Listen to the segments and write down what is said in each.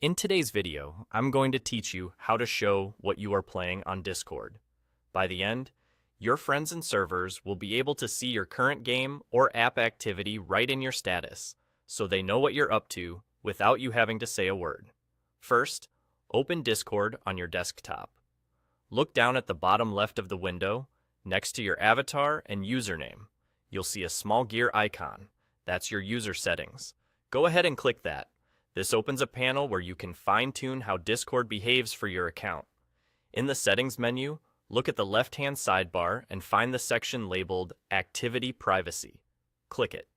In today's video, I'm going to teach you how to show what you are playing on Discord. By the end, your friends and servers will be able to see your current game or app activity right in your status, so they know what you're up to without you having to say a word. First, open Discord on your desktop. Look down at the bottom left of the window, next to your avatar and username. You'll see a small gear icon. That's your user settings. Go ahead and click that. This opens a panel where you can fine-tune how Discord behaves for your account. In the Settings menu, look at the left-hand sidebar and find the section labeled Activity Privacy. Click it.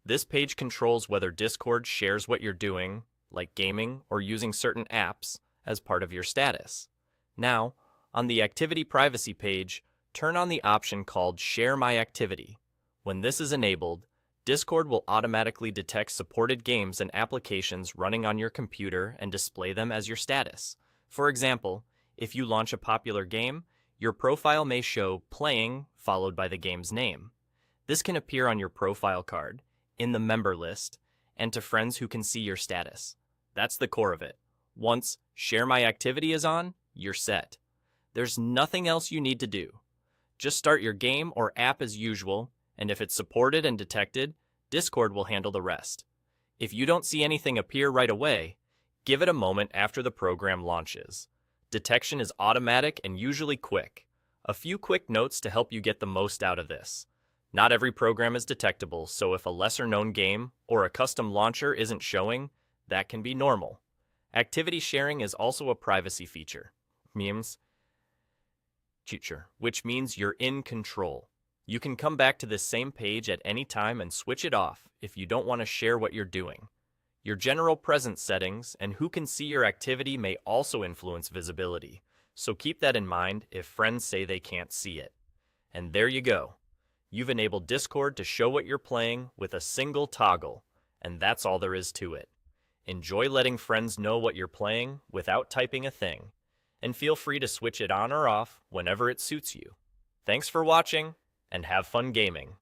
This page controls whether Discord shares what you're doing, like gaming or using certain apps, as part of your status. Now, on the Activity Privacy page, turn on the option called Share My Activity. When this is enabled, Discord will automatically detect supported games and applications running on your computer and display them as your status. For example, if you launch a popular game, your profile may show Playing followed by the game's name. This can appear on your profile card, in the member list, and to friends who can see your status. That's the core of it. Once Share My Activity is on, you're set. There's nothing else you need to do. Just start your game or app as usual, and if it's supported and detected, Discord will handle the rest. If you don't see anything appear right away, give it a moment after the program launches. Detection is automatic and usually quick. A few quick notes to help you get the most out of this. Not every program is detectable, so if a lesser-known game or a custom launcher isn't showing, that can be normal. Activity sharing is also a privacy feature, which means you're in control. You can come back to this same page at any time and switch it off if you don't want to share what you're doing. Your general presence settings and who can see your activity may also influence visibility, so keep that in mind if friends say they can't see it. And there you go. You've enabled Discord to show what you're playing with a single toggle, and that's all there is to it. Enjoy letting friends know what you're playing without typing a thing, and feel free to switch it on or off whenever it suits you. Thanks for watching, and have fun gaming.